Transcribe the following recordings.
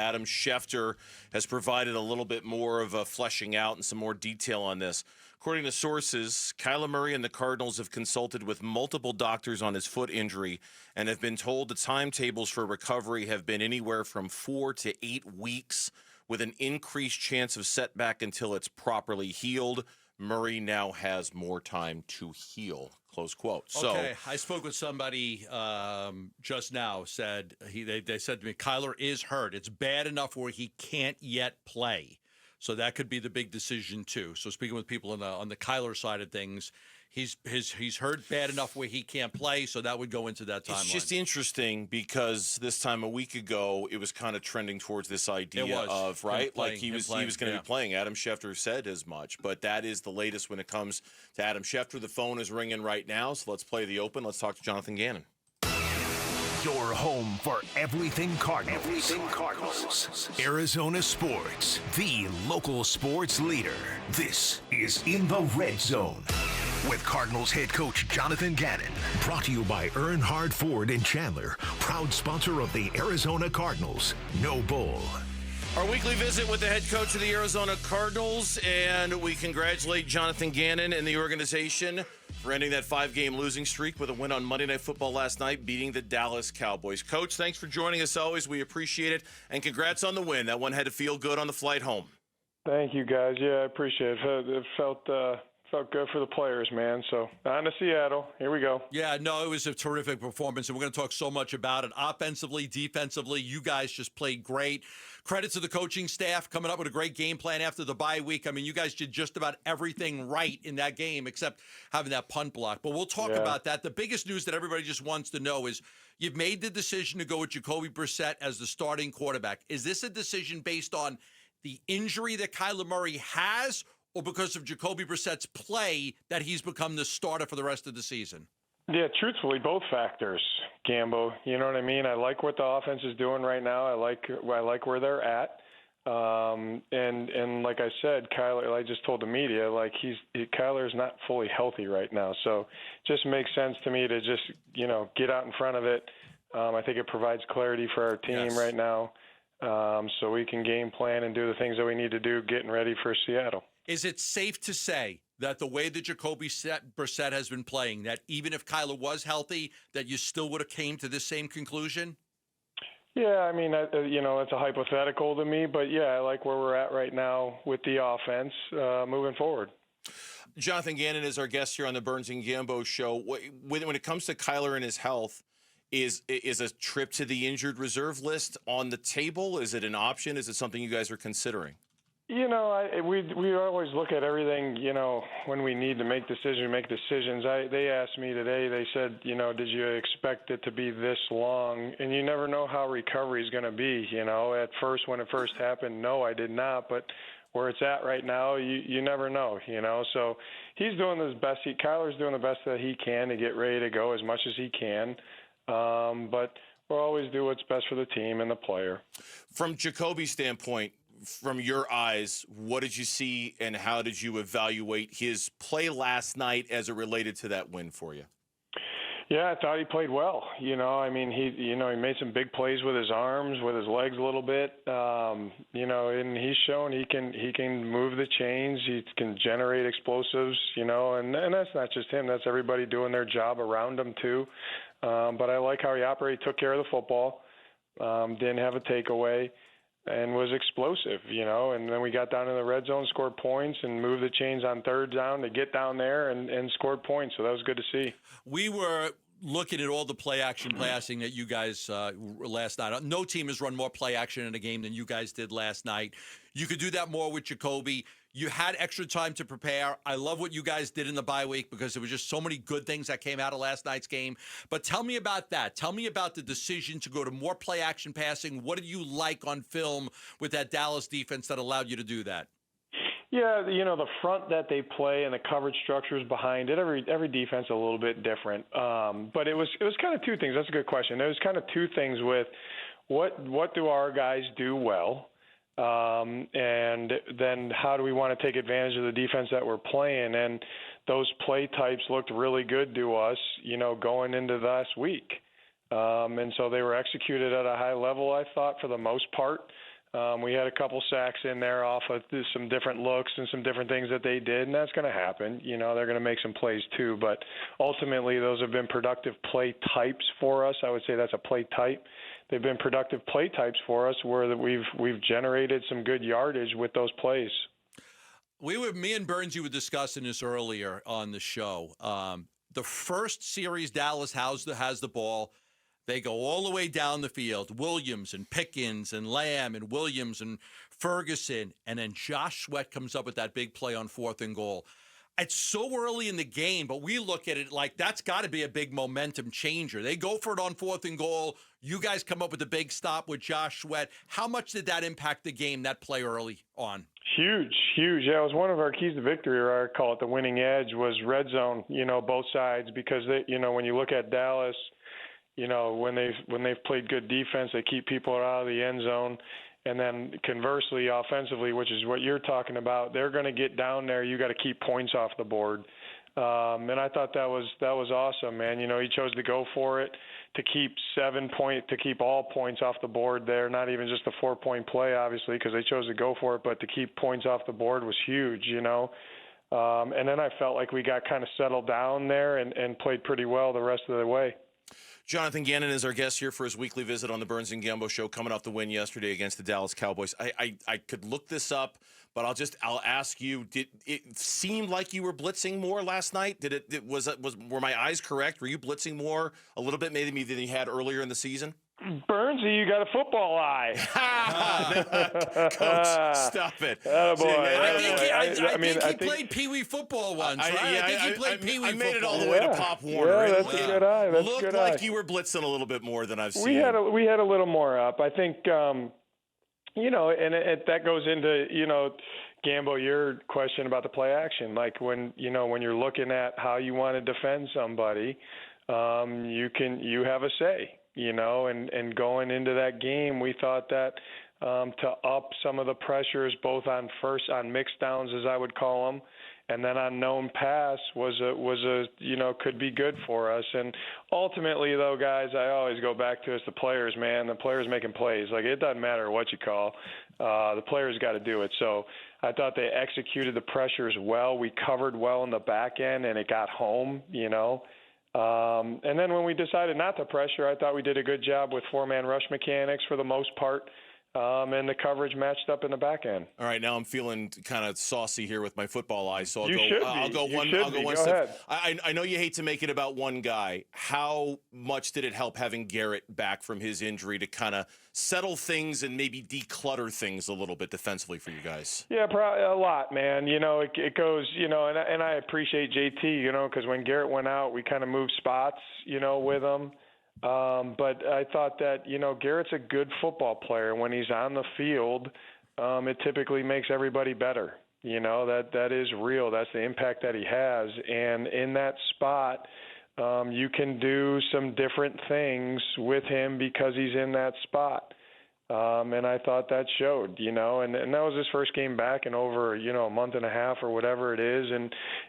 Adam Schefter has provided a little bit more of a fleshing out and some more detail on this. According to sources, Kyler Murray and the Cardinals have consulted with multiple doctors on his foot injury and have been told the timetables for recovery have been anywhere from 4 to 8 weeks, with an increased chance of setback until it's properly healed. Murray now has more time to heal, close quote. Okay, I spoke with somebody just now, they said to me, Kyler is hurt. It's bad enough where he can't yet play. So that could be the big decision, too. So speaking with people on the Kyler side of things, he's hurt bad enough where he can't play, so that would go into that timeline. It's just interesting because this time a week ago, it was kind of trending towards this idea of, right? Like he was going to be playing. Adam Schefter said as much, but that is the latest when it comes to Adam Schefter. The phone is ringing right now, so let's play the open. Let's talk to Jonathan Gannon. Your home for everything Cardinals. Everything Cardinals. Arizona Sports, the local sports leader. This is In the Red Zone with Cardinals head coach Jonathan Gannon. Brought to you by Earnhardt Ford in Chandler, proud sponsor of the Arizona Cardinals. No Bull. Our weekly visit with the head coach of the Arizona Cardinals, and we congratulate Jonathan Gannon and the organization for ending that 5-game losing streak with a win on Monday Night Football last night, beating the Dallas Cowboys. Coach, thanks for joining us always. We appreciate it, and congrats on the win. That one had to feel good on the flight home. Thank you, guys. Yeah, I appreciate it. It felt good for the players, man. So, on to Seattle. Here we go. Yeah, no, it was a terrific performance, and we're going to talk so much about it. Offensively, defensively, you guys just played great. Credit to the coaching staff coming up with a great game plan after the bye week. I mean, you guys did just about everything right in that game except having that punt block. But we'll talk about that. The biggest news that everybody just wants to know is you've made the decision to go with Jacoby Brissett as the starting quarterback. Is this a decision based on the injury that Kyler Murray has, or because of Jacoby Brissett's play that he's become the starter for the rest of the season? Yeah, truthfully, both factors, Gambo. You know what I mean? I like what the offense is doing right now. I like where they're at. And like I said, Kyler, I just told the media, like Kyler's not fully healthy right now. So it just makes sense to me to just, get out in front of it. I think it provides clarity for our team right now. So we can game plan and do the things that we need to do getting ready for Seattle. Is it safe to say that the way that Jacoby Brissett has been playing, that even if Kyler was healthy, that you still would have came to this same conclusion? Yeah, I mean, it's a hypothetical to me, but yeah, I like where we're at right now with the offense moving forward. Jonathan Gannon is our guest here on the Burns Gambo show. When it comes to Kyler and his health, is a trip to the injured reserve list on the table? Is it an option? Is it something you guys are considering? We always look at everything, when we need to make decisions. They asked me today, they said, did you expect it to be this long? And you never know how recovery is going to be, At first, when it first happened, no, I did not. But where it's at right now, you never know, So he's doing his best. Kyler's doing the best that he can to get ready to go as much as he can. But we'll always do what's best for the team and the player. From Jacoby's standpoint, from your eyes, what did you see and how did you evaluate his play last night as it related to that win for you? Yeah, I thought he played well. He made some big plays with his arms, with his legs a little bit. And he's shown he can move the chains. He can generate explosives, and that's not just him. That's everybody doing their job around him too. But I like how he operated, took care of the football, didn't have a takeaway, and was explosive, and then we got down in the red zone, scored points, and moved the chains on third down to get down there and scored points. So that was good to see. We were looking at all the play-action passing that you guys last night. No team has run more play-action in a game than you guys did last night. You could do that more with Jacoby. You had extra time to prepare. I love what you guys did in the bye week because there was just so many good things that came out of last night's game. But tell me about that. Tell me about the decision to go to more play-action passing. What did you like on film with that Dallas defense that allowed you to do that? Yeah, the front that they play and the coverage structures behind it, every defense a little bit different. But it was kind of two things. That's a good question. It was kind of two things with what do our guys do well? And then how do we want to take advantage of the defense that we're playing? And those play types looked really good to us, going into last week. And so they were executed at a high level, I thought, for the most part. We had a couple sacks in there off of some different looks and some different things that they did, and that's going to happen. You know, they're going to make some plays too, but ultimately those have been productive play types for us. I would say that's a play type. They've been productive play types for us where we've generated some good yardage with those plays. Me and Burns, you were discussing this earlier on the show. The first series Dallas has the ball, they go all the way down the field. Williams and Pickens and Lamb and Williams and Ferguson, and then Josh Sweat comes up with that big play on 4th and goal. It's so early in the game, but we look at it like that's got to be a big momentum changer. They go for it on 4th and goal. You guys come up with a big stop with Josh Sweat. How much did that impact the game, that play early on? Huge. Yeah, it was one of our keys to victory, or I call it the winning edge, was red zone, both sides, because when you look at Dallas, when they've played good defense, they keep people out of the end zone. And then conversely, offensively, which is what you're talking about, they're going to get down there. You got to keep points off the board. And I thought that was awesome, man. He chose to go for it, to keep all points off the board there, not even just a 4-point play, obviously, because they chose to go for it, but to keep points off the board was huge, And then I felt like we got kind of settled down there and played pretty well the rest of the way. Jonathan Gannon is our guest here for his weekly visit on the Burns and Gambo show, coming off the win yesterday against the Dallas Cowboys. I could look this up, but I'll ask you, did it seem like you were blitzing more last night? Were my eyes correct? Were you blitzing more a little bit maybe than you had earlier in the season? Burnsy, you got a football eye. Coach, stop it. Attaboy. I think he played Pee Wee football once, right? I think he played Pee Wee football. I made it all the way to Pop Warner. Yeah, that's a good eye. Looked like you were blitzing a little bit more than I've seen. We had a little more up. I think, and that goes into, Gambo, your question about the play action. Like when you're looking at how you want to defend somebody, you have a say. And going into that game, we thought that to up some of the pressures, both on mixed downs, as I would call them, and then on known pass could be good for us. And ultimately, though, guys, I always go back to it's the players, man. The players making plays. Like, it doesn't matter what you call. The players got to do it. So I thought they executed the pressures well. We covered well in the back end, and it got home, And then when we decided not to pressure, I thought we did a good job with 4-man rush mechanics for the most part, and the coverage matched up in the back end. All right, now I'm feeling kind of saucy here with my football eyes, so I'll go one Go step. Ahead. I know you hate to make it about one guy. How much did it help having Garrett back from his injury to kind of settle things and maybe declutter things a little bit defensively for you guys? Yeah, probably a lot, man. It goes, and I appreciate JT, because when Garrett went out, we kind of moved spots, with him. But I thought that, Garrett's a good football player. When he's on the field, it typically makes everybody better. That is real. That's the impact that he has. And in that spot, you can do some different things with him because he's in that spot. And I thought that showed, and that was his first game back in over, a month and a half or whatever it is.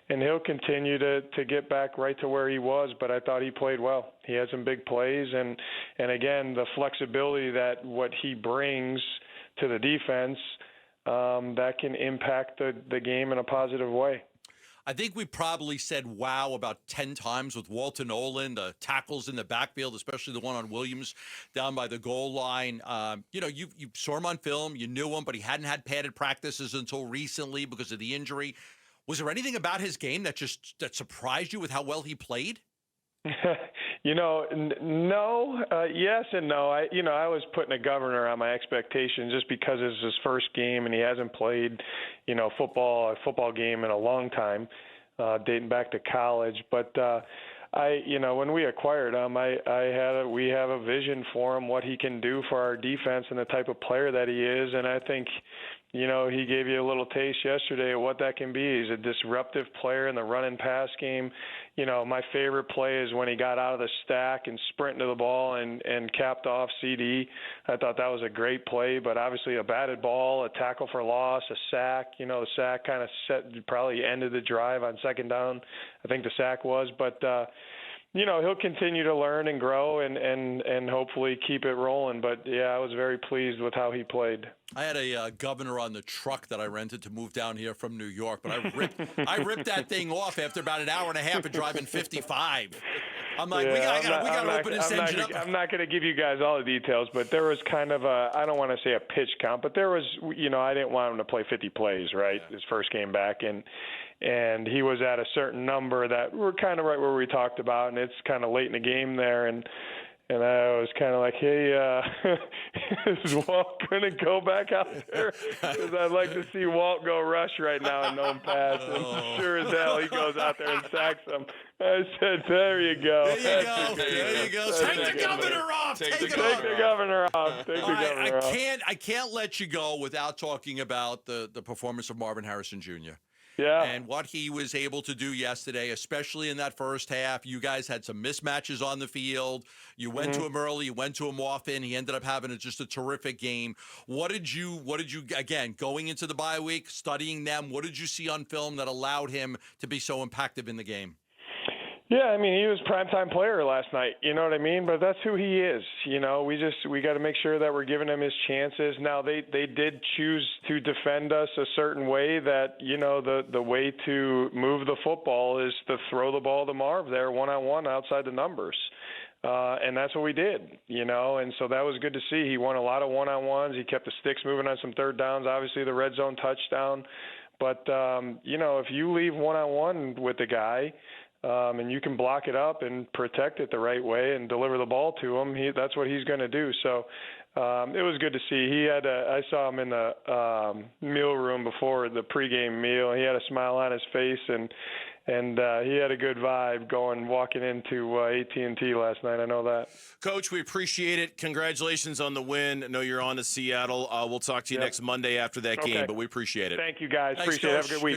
And he'll continue to get back right to where he was, but I thought he played well. He had some big plays. And again, the flexibility that what he brings to the defense, that can impact the game in a positive way. I think we probably said wow about 10 times with Walton Olin, the tackles in the backfield, especially the one on Williams down by the goal line. You saw him on film, you knew him, but he hadn't had padded practices until recently because of the injury. Was there anything about his game that surprised you with how well he played? No, yes and no. I was putting a governor on my expectations just because it's his first game and he hasn't played, a football game in a long time, dating back to college. But when we acquired him, we have a vision for him, what he can do for our defense and the type of player that he is. And I think, he gave you a little taste yesterday of what that can be. He's a disruptive player in the run and pass game. My favorite play is when he got out of the stack and sprinted to the ball and capped off CD. I thought that was a great play, but obviously a batted ball, a tackle for loss, a sack. The sack kind of probably ended the drive on second down. I think the sack was, but he'll continue to learn and grow and hopefully keep it rolling. But yeah, I was very pleased with how he played. I had a governor on the truck that I rented to move down here from New York, but I ripped that thing off after about an hour and a half of driving 55. I'm like, we got to open this engine up. I'm not going to give you guys all the details, but there was kind of I don't want to say a pitch count, but there was, I didn't want him to play 50 plays, right? Yeah. His first game back, and he was at a certain number that we're kind of right where we talked about, and it's kind of late in the game there, and I was kind of like, hey, is Walt going to go back out there? Because I'd like to see Walt go rush right now and no one pass. And sure as hell, he goes out there and sacks him. I said, there you go. There you go. There you go. Take the governor off. Take the governor off. Take the governor off. I can't let you go without talking about the performance of Marvin Harrison Jr. Yeah. And what he was able to do yesterday, especially in that first half. You guys had some mismatches on the field. You went to him early. You went to him often. He ended up having just a terrific game. What did you, again, going into the bye week, studying them, what did you see on film that allowed him to be so impactful in the game? Yeah, I mean, he was primetime player last night, you know what I mean? But that's who he is. We got to make sure that we're giving him his chances. Now, they did choose to defend us a certain way that, the way to move the football is to throw the ball to Marv there one-on-one outside the numbers. And that's what we did, and so that was good to see. He won a lot of one-on-ones. He kept the sticks moving on some third downs, obviously the red zone touchdown. But, if you leave one-on-one with the guy, and you can block it up and protect it the right way and deliver the ball to him, that's what he's going to do. So it was good to see. I saw him in the meal room before the pregame meal. He had a smile on his face, and he had a good vibe walking into AT&T last night. I know that. Coach, we appreciate it. Congratulations on the win. I know you're on to Seattle. We'll talk to you next Monday after that game, but we appreciate it. Thank you, guys. Thanks, appreciate Coach. it. Have a good week.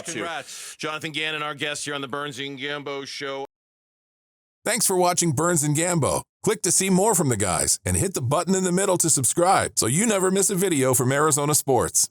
Congrats. Jonathan Gannon, our guest here on the Burns Gambo Show. Thanks for watching Burns and Gambo. Click to see more from the guys and hit the button in the middle to subscribe so you never miss a video from Arizona sports.